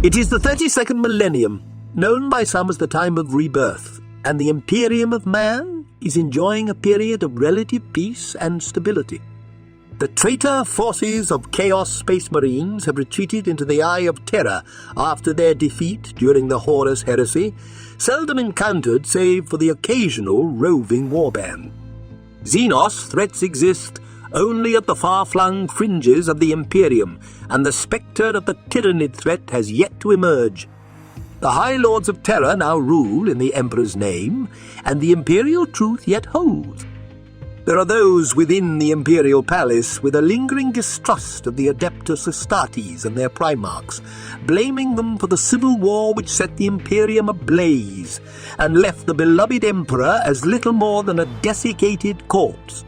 It is the 32nd millennium, known by some as the time of Rebirth, and the Imperium of man is enjoying a period of relative peace and stability. The traitor forces of Chaos Space Marines have retreated into the Eye of Terra after their defeat during the Horus Heresy, seldom encountered save for the occasional roving warband. Xenos threats exist only at the far-flung fringes of the Imperium, and the spectre of the Tyrannid threat has yet to emerge. The High Lords of Terra now rule in the Emperor's name, and the Imperial truth yet holds. There are those within the Imperial Palace with a lingering distrust of the Adeptus Astartes and their Primarchs, blaming them for the civil war which set the Imperium ablaze, and left the beloved Emperor as little more than a desiccated corpse.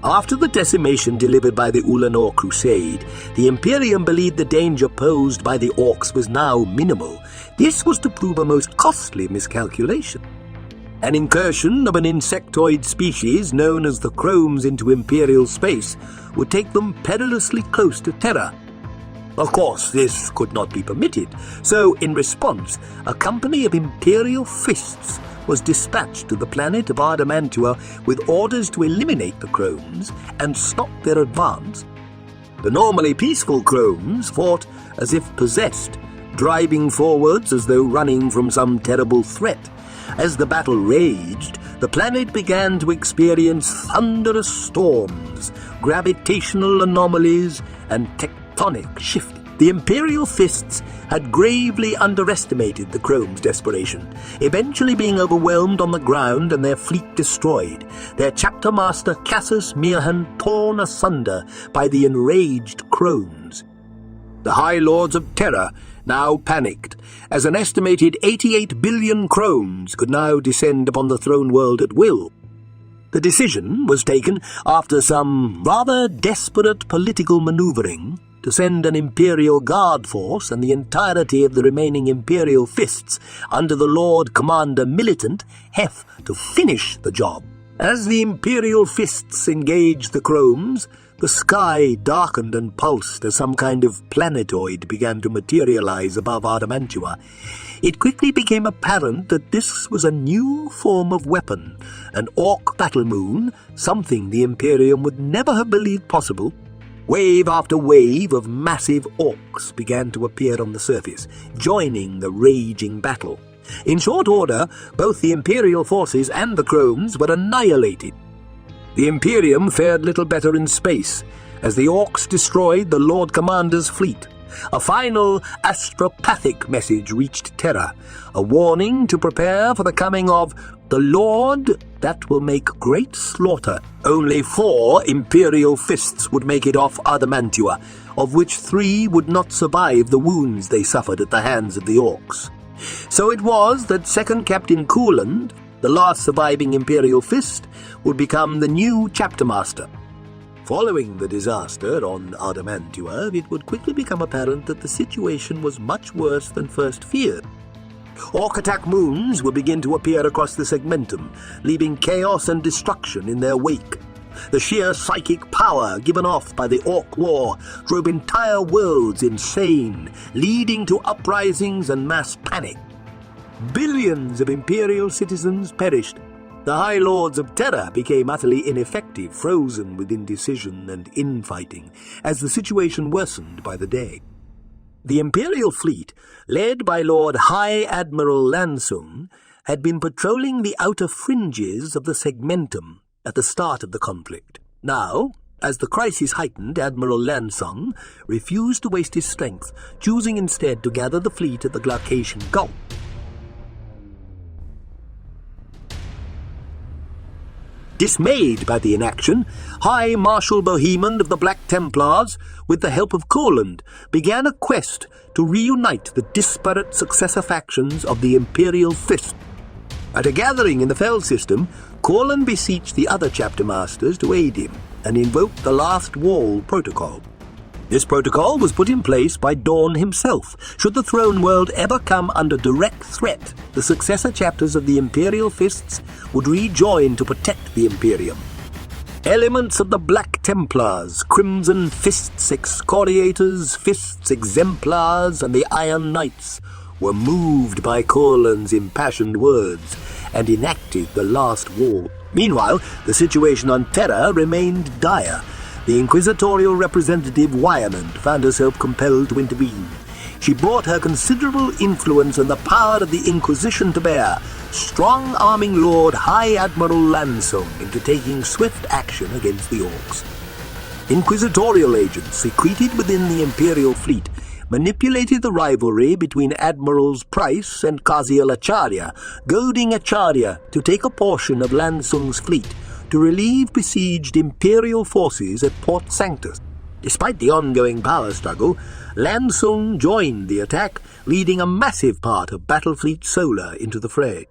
After the decimation delivered by the Ullanor Crusade, the Imperium believed the danger posed by the Orcs was now minimal. This was to prove a most costly miscalculation. An incursion of an insectoid species known as the Chromes into Imperial space would take them perilously close to Terra. Of course, this could not be permitted, so in response, a company of Imperial fists was dispatched to the planet of Ardamantua with orders to eliminate the Chromes and stop their advance. The normally peaceful Chromes fought as if possessed, driving forwards as though running from some terrible threat. As the battle raged, the planet began to experience thunderous storms, gravitational anomalies, and tectonic shifting. The Imperial fists had gravely underestimated the Chromes' desperation, eventually being overwhelmed on the ground and their fleet destroyed, their chapter master Cassius Mirhan torn asunder by the enraged Chromes. The High Lords of Terra now panicked, as an estimated 88 billion Chromes could now descend upon the throne world at will. The decision was taken after some rather desperate political manoeuvring to send an Imperial Guard force and the entirety of the remaining Imperial fists under the Lord Commander Militant Hef to finish the job. As the Imperial fists engaged the Chromes, the sky darkened and pulsed as some kind of planetoid began to materialize above Ardamantua. It quickly became apparent that this was a new form of weapon, an Orc battle moon, something the Imperium would never have believed possible. Wave after wave of massive Orcs began to appear on the surface, joining the raging battle. In short order, both the Imperial forces and the Chromes were annihilated. The Imperium fared little better in space, as the Orcs destroyed the Lord Commander's fleet. A final astropathic message reached Terra, a warning to prepare for the coming of the Lord that will make great slaughter. Only 4 Imperial fists would make it off Ardamantua, of which 3 would not survive the wounds they suffered at the hands of the Orcs. So it was that Second Captain Cooland, the last surviving Imperial fist, would become the new chapter master. Following the disaster on Ardamantua, it would quickly become apparent that the situation was much worse than first feared. Orc attack moons would begin to appear across the Segmentum, leaving chaos and destruction in their wake. The sheer psychic power given off by the Orc War drove entire worlds insane, leading to uprisings and mass panic. Billions of Imperial citizens perished. The High Lords of Terra became utterly ineffective, frozen with indecision and infighting, as the situation worsened by the day. The Imperial fleet, led by Lord High Admiral Lansung, had been patrolling the outer fringes of the Segmentum at the start of the conflict. Now, as the crisis heightened, Admiral Lansung refused to waste his strength, choosing instead to gather the fleet at the Glaucasian Gulf. Dismayed by the inaction, High Marshal Bohemond of the Black Templars, with the help of Cooland, began a quest to reunite the disparate successor factions of the Imperial Fist. At a gathering in the Fell system, Cooland beseeched the other chapter masters to aid him and invoked the Last Wall Protocol. This protocol was put in place by Dawn himself. Should the throne world ever come under direct threat, the successor chapters of the Imperial Fists would rejoin to protect the Imperium. Elements of the Black Templars, Crimson Fists Excoriators, Fists Exemplars, and the Iron Knights were moved by Corlan's impassioned words and enacted the last war. Meanwhile, the situation on Terra remained dire. The inquisitorial representative Wyerman found herself compelled to intervene. She brought her considerable influence and the power of the Inquisition to bear, strong-arming Lord High Admiral Lansung into taking swift action against the Orcs. Inquisitorial agents secreted within the Imperial fleet manipulated the rivalry between Admirals Price and Kaziel Acharya, goading Acharya to take a portion of Lansung's fleet to relieve besieged Imperial forces at Port Sanctus. Despite the ongoing power struggle, Lansung joined the attack, leading a massive part of Battlefleet Solar into the fray.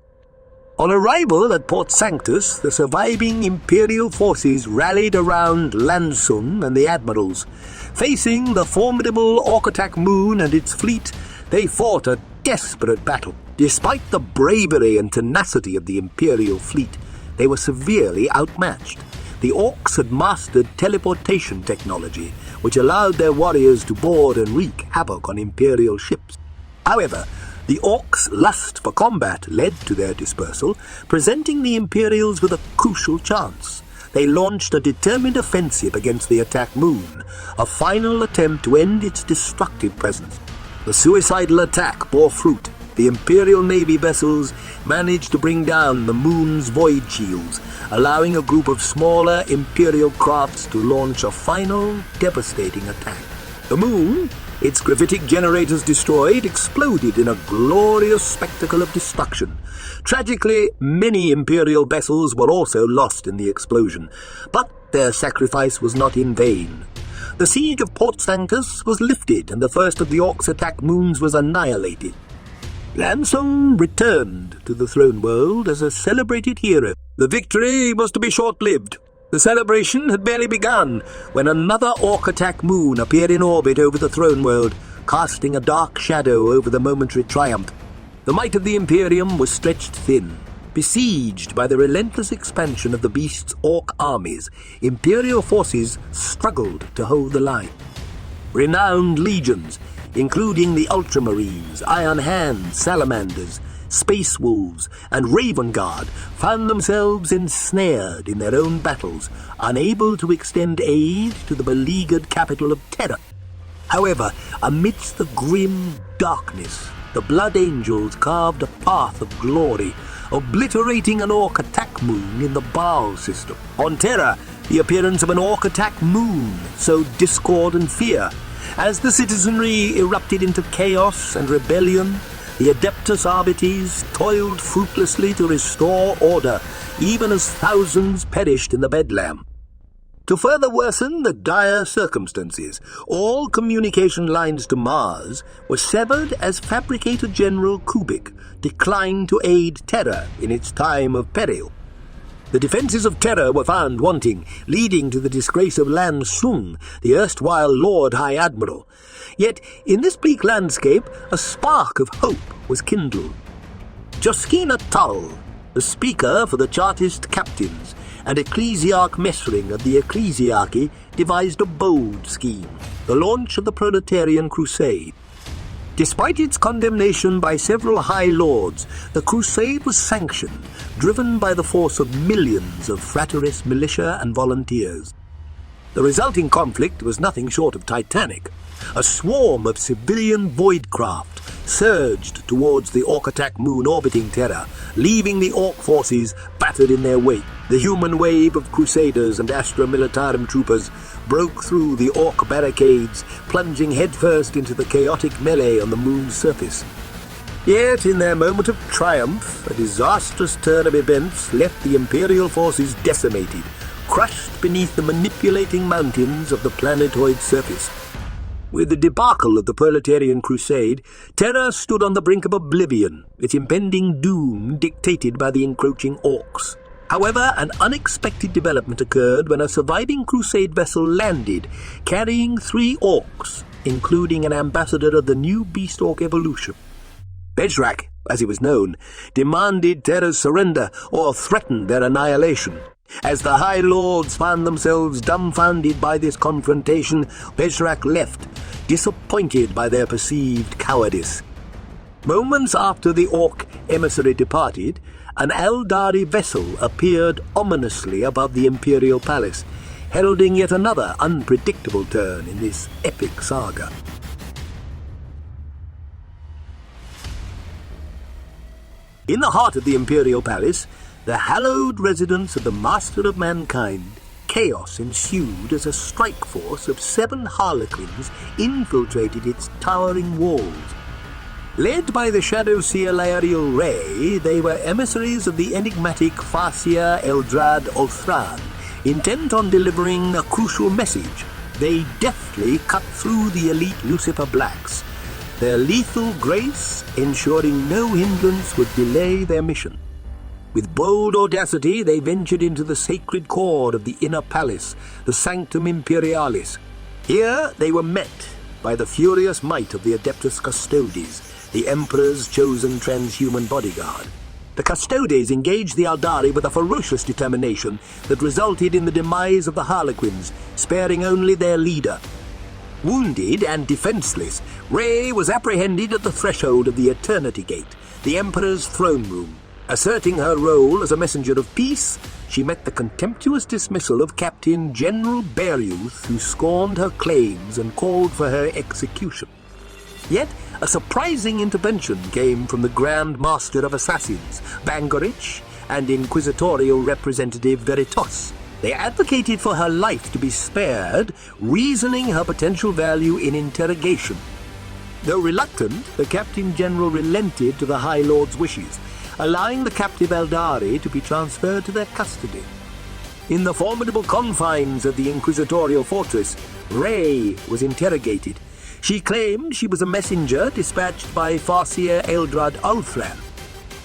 On arrival at Port Sanctus, the surviving Imperial forces rallied around Lansung and the Admirals. Facing the formidable Orcatak Moon and its fleet, they fought a desperate battle. Despite the bravery and tenacity of the Imperial fleet, they were severely outmatched. The Orcs had mastered teleportation technology, which allowed their warriors to board and wreak havoc on Imperial ships. However, the Orcs' lust for combat led to their dispersal, presenting the Imperials with a crucial chance. They launched a determined offensive against the attack Moon, a final attempt to end its destructive presence. The suicidal attack bore fruit. The Imperial Navy vessels managed to bring down the Moon's void shields, allowing a group of smaller Imperial crafts to launch a final, devastating attack. The Moon, its gravitic generators destroyed, exploded in a glorious spectacle of destruction. Tragically, many Imperial vessels were also lost in the explosion, but their sacrifice was not in vain. The siege of Port Sanctus was lifted, and the first of the Orcs' attack moons was annihilated. Lansung returned to the throne world as a celebrated hero. The victory was to be short-lived. The celebration had barely begun when another Orc attack moon appeared in orbit over the throne world, casting a dark shadow over the momentary triumph. The might of the Imperium was stretched thin. Besieged by the relentless expansion of the Beast's Orc armies, Imperial forces struggled to hold the line. Renowned legions, including the Ultramarines, Iron Hands, Salamanders, Space Wolves, and Raven Guard, found themselves ensnared in their own battles, unable to extend aid to the beleaguered capital of Terra. However, amidst the grim darkness, the Blood Angels carved a path of glory, obliterating an Orc attack moon in the Baal system. On Terra, the appearance of an Orc attack moon sowed discord and fear. As the citizenry erupted into chaos and rebellion, the Adeptus Arbites toiled fruitlessly to restore order, even as thousands perished in the Bedlam. To further worsen the dire circumstances, all communication lines to Mars were severed as Fabricator General Kubik declined to aid Terra in its time of peril. The defences of Terra were found wanting, leading to the disgrace of Lansung, the erstwhile Lord High Admiral. Yet, in this bleak landscape, a spark of hope was kindled. Joskina Tull, the speaker for the Chartist captains, and Ecclesiarch Messring of the Ecclesiarchy devised a bold scheme, the launch of the Proletarian Crusade. Despite its condemnation by several High Lords, the crusade was sanctioned, driven by the force of millions of Fraterist militia and volunteers. The resulting conflict was nothing short of titanic. A swarm of civilian voidcraft surged towards the Orc attack moon orbiting Terra, leaving the Orc forces battered in their wake. The human wave of Crusaders and Astra Militarum troopers broke through the Orc barricades, plunging headfirst into the chaotic melee on the moon's surface. Yet, in their moment of triumph, a disastrous turn of events left the Imperial forces decimated, crushed beneath the manipulating mountains of the planetoid surface. With the debacle of the Proletarian Crusade, Terra stood on the brink of oblivion, its impending doom dictated by the encroaching Orcs. However, an unexpected development occurred when a surviving Crusade vessel landed, carrying 3 Orcs, including an ambassador of the new Beast Orc evolution. Bejrak, as he was known, demanded Terra's surrender or threatened their annihilation. As the High Lords found themselves dumbfounded by this confrontation, WAAAGH left, disappointed by their perceived cowardice. Moments after the Orc emissary departed, an Eldari vessel appeared ominously above the Imperial Palace, heralding yet another unpredictable turn in this epic saga. In the heart of the Imperial Palace, the hallowed residence of the Master of Mankind, chaos ensued as a strike force of 7 Harlequins infiltrated its towering walls. Led by the Shadow Seer Laerial Ray, they were emissaries of the enigmatic Farseer Eldrad Olthran, intent on delivering a crucial message. They deftly cut through the elite Lucifer Blacks, their lethal grace ensuring no hindrance would delay their mission. With bold audacity, they ventured into the sacred core of the inner palace, the Sanctum Imperialis. Here they were met by the furious might of the Adeptus Custodes, the Emperor's chosen transhuman bodyguard. The Custodes engaged the Eldari with a ferocious determination that resulted in the demise of the Harlequins, sparing only their leader. Wounded and defenseless, Ray was apprehended at the threshold of the Eternity Gate, the Emperor's throne room. Asserting her role as a messenger of peace, she met the contemptuous dismissal of Captain General Bearyouth, who scorned her claims and called for her execution. Yet a surprising intervention came from the Grand Master of Assassins, Bangorich, and Inquisitorial Representative Veritas. They advocated for her life to be spared, reasoning her potential value in interrogation. Though reluctant, the Captain General relented to the High Lord's wishes, allowing the captive Eldari to be transferred to their custody. In the formidable confines of the Inquisitorial fortress, Ray was interrogated. She claimed she was a messenger dispatched by Farseer Eldrad Ulthran.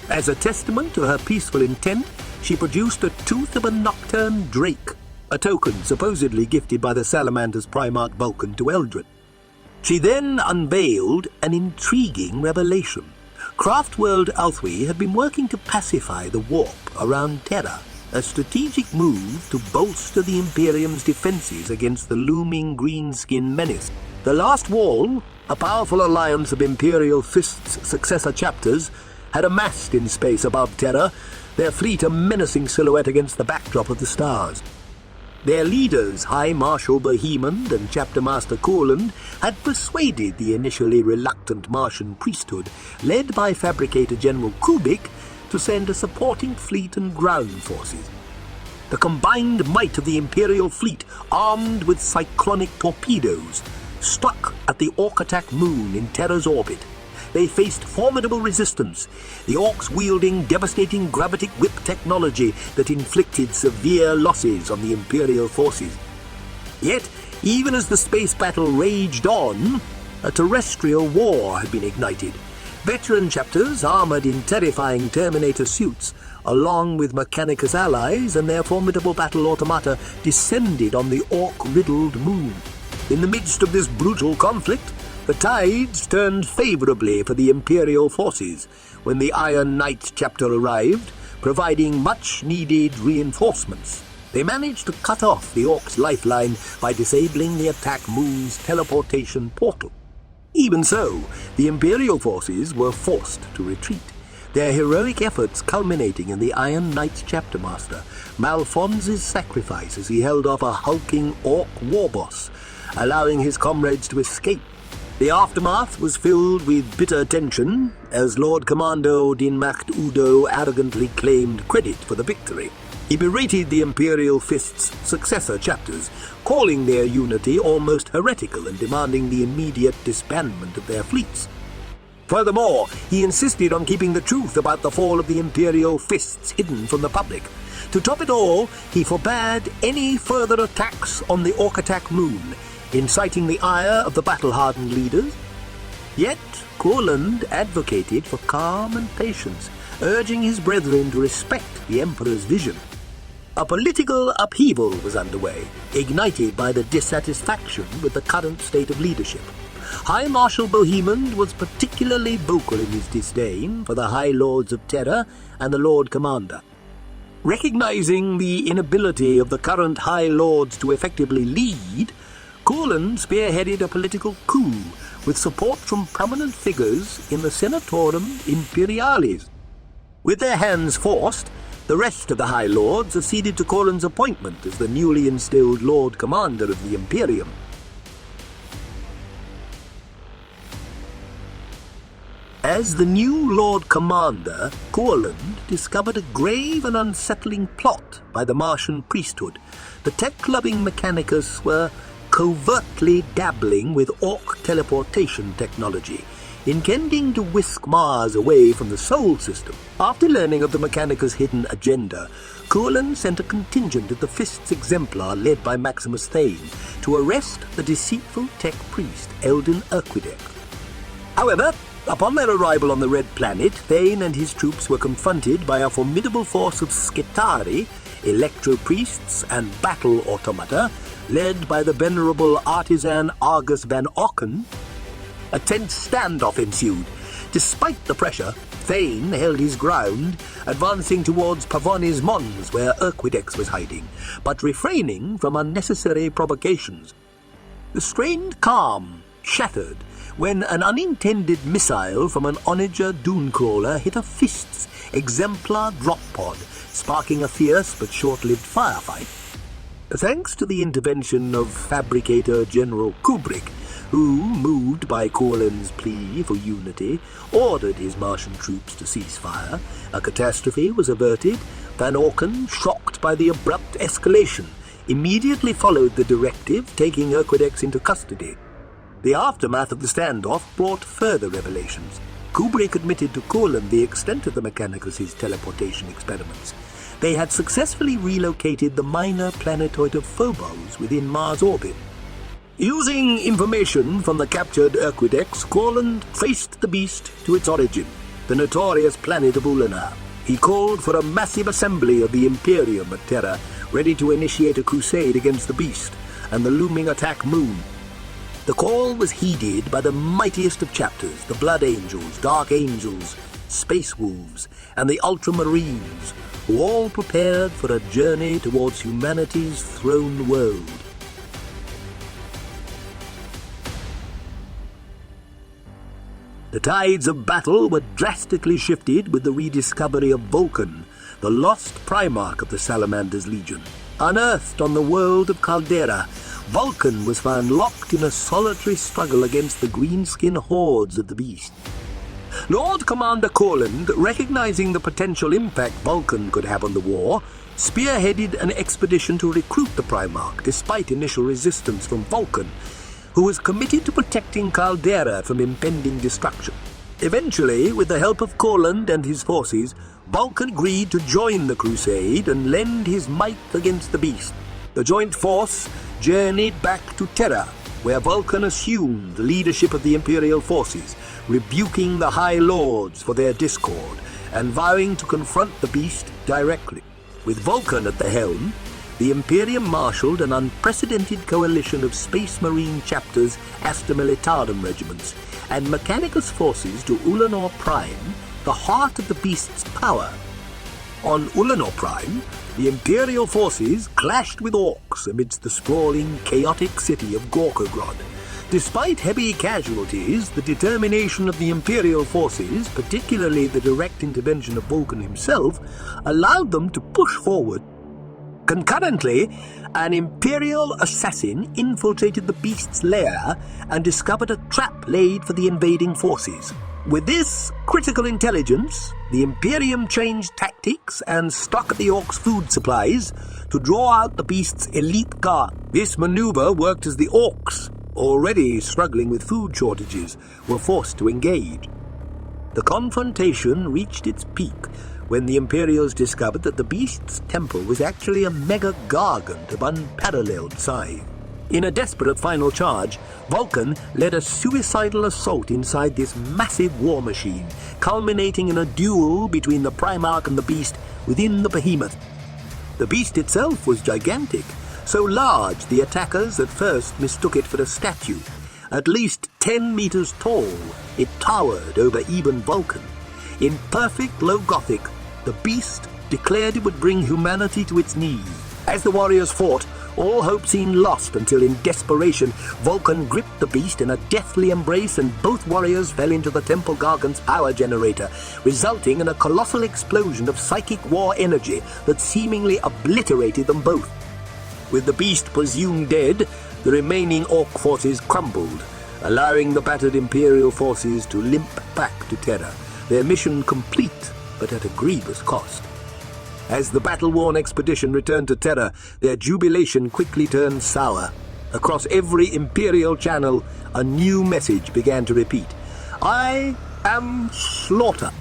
As a testament to her peaceful intent, she produced the tooth of a nocturne drake, a token supposedly gifted by the Salamander's Primarch Vulcan to Eldred. She then unveiled an intriguing revelation. Craftworld Althwy had been working to pacify the warp around Terra, a strategic move to bolster the Imperium's defenses against the looming greenskin menace. The Last Wall, a powerful alliance of Imperial Fist's successor chapters, had amassed in space above Terra, their fleet a menacing silhouette against the backdrop of the stars. Their leaders, High Marshal Bohemond and Chapter Master Courland, had persuaded the initially reluctant Martian priesthood, led by Fabricator General Kubik, to send a supporting fleet and ground forces. The combined might of the Imperial fleet, armed with cyclonic torpedoes, struck at the Orc attack moon in Terra's orbit. They faced formidable resistance, the Orcs wielding devastating gravitic whip technology that inflicted severe losses on the Imperial forces. Yet, even as the space battle raged on, a terrestrial war had been ignited. Veteran chapters, armored in terrifying Terminator suits, along with Mechanicus allies and their formidable battle automata, descended on the Orc-riddled moon. In the midst of this brutal conflict, the tides turned favorably for the Imperial forces when the Iron Knight chapter arrived, providing much-needed reinforcements. They managed to cut off the Orcs' lifeline by disabling the attack moon's teleportation portal. Even so, the Imperial forces were forced to retreat, their heroic efforts culminating in the Iron Knight's chapter master, Malfonz's sacrifice as he held off a hulking Orc warboss, allowing his comrades to escape. The aftermath was filled with bitter tension, as Lord Commander Odin Macht Udo arrogantly claimed credit for the victory. He berated the Imperial Fist's successor chapters, calling their unity almost heretical and demanding the immediate disbandment of their fleets. Furthermore, he insisted on keeping the truth about the fall of the Imperial Fists hidden from the public. To top it all, he forbade any further attacks on the Orc attack moon, inciting the ire of the battle-hardened leaders. Yet Courland advocated for calm and patience, urging his brethren to respect the Emperor's vision. A political upheaval was underway, ignited by the dissatisfaction with the current state of leadership. High Marshal Bohemond was particularly vocal in his disdain for the High Lords of Terra and the Lord Commander. Recognizing the inability of the current High Lords to effectively lead, Courland spearheaded a political coup with support from prominent figures in the Senatorum Imperialis. With their hands forced, the rest of the High Lords acceded to Courland's appointment as the newly instilled Lord Commander of the Imperium. As the new Lord Commander, Courland discovered a grave and unsettling plot by the Martian priesthood. The tech-loving Mechanicus were covertly dabbling with Orc teleportation technology, intending to whisk Mars away from the Sol system. After learning of the Mechanicus' hidden agenda, Courland sent a contingent of the Fist's Exemplar led by Maximus Thane to arrest the deceitful tech priest Eldin Urquidec. However, upon their arrival on the Red Planet, Thane and his troops were confronted by a formidable force of Skitari, electro-priests and battle automata, led by the venerable artisan Argus van Auken. A tense standoff ensued. Despite the pressure, Thane held his ground, advancing towards Pavonis Mons, where Urquidex was hiding, but refraining from unnecessary provocations. The strained calm shattered when an unintended missile from an Onager Dunecrawler hit a Fist's Exemplar drop pod, sparking a fierce but short-lived firefight. Thanks to the intervention of Fabricator General Kubrick, who, moved by Courland's plea for unity, ordered his Martian troops to cease fire, a catastrophe was averted. Van Auken, shocked by the abrupt escalation, immediately followed the directive, taking Urquidex into custody. The aftermath of the standoff brought further revelations. Kubrick admitted to Courland the extent of the Mechanicus' teleportation experiments. They had successfully relocated the minor planetoid of Phobos within Mars' orbit. Using information from the captured Urquidex, Courland traced the beast to its origin, the notorious planet of Ullanor. He called for a massive assembly of the Imperium at Terra, ready to initiate a crusade against the beast and the looming attack moon. The call was heeded by the mightiest of chapters, the Blood Angels, Dark Angels, Space Wolves, and the Ultramarines, who all prepared for a journey towards humanity's throne world. The tides of battle were drastically shifted with the rediscovery of Vulcan, the lost Primarch of the Salamander's Legion. Unearthed on the world of Caldera, Vulcan was found locked in a solitary struggle against the greenskin hordes of the beast. Lord Commander Courland, recognizing the potential impact Vulcan could have on the war, spearheaded an expedition to recruit the Primarch despite initial resistance from Vulcan, who was committed to protecting Caldera from impending destruction. Eventually, with the help of Courland and his forces, Vulcan agreed to join the crusade and lend his might against the beast. The joint force journeyed back to Terra, where Vulcan assumed the leadership of the Imperial forces, rebuking the High Lords for their discord and vowing to confront the beast directly. With Vulcan at the helm, the Imperium marshalled an unprecedented coalition of Space Marine chapters, Asta Militarum regiments, and Mechanicus forces to Ullanor Prime, the heart of the beast's power. On Ullanor Prime, the Imperial forces clashed with Orcs amidst the sprawling, chaotic city of Gorkogrod. Despite heavy casualties, the determination of the Imperial forces, particularly the direct intervention of Vulcan himself, allowed them to push forward. Concurrently, an Imperial assassin infiltrated the beast's lair and discovered a trap laid for the invading forces. With this critical intelligence, the Imperium changed tactics and struck at the Orcs' food supplies to draw out the beast's elite guard. This maneuver worked as the Orcs, already struggling with food shortages, were forced to engage. The confrontation reached its peak when the Imperials discovered that the beast's temple was actually a mega-gargant of unparalleled size. In a desperate final charge, Vulcan led a suicidal assault inside this massive war machine, culminating in a duel between the Primarch and the beast within the behemoth. The beast itself was gigantic, so large the attackers at first mistook it for a statue. At least 10 meters tall, it towered over even Vulcan. In perfect low Gothic, the beast declared it would bring humanity to its knees. As the warriors fought, all hope seemed lost until in desperation, Vulcan gripped the beast in a deathly embrace and both warriors fell into the Temple Gargan's power generator, resulting in a colossal explosion of psychic war energy that seemingly obliterated them both. With the beast presumed dead, the remaining Orc forces crumbled, allowing the battered Imperial forces to limp back to Terra, their mission complete but at a grievous cost. As the battle-worn expedition returned to Terra, their jubilation quickly turned sour. Across every Imperial channel, a new message began to repeat. I am Slaughter.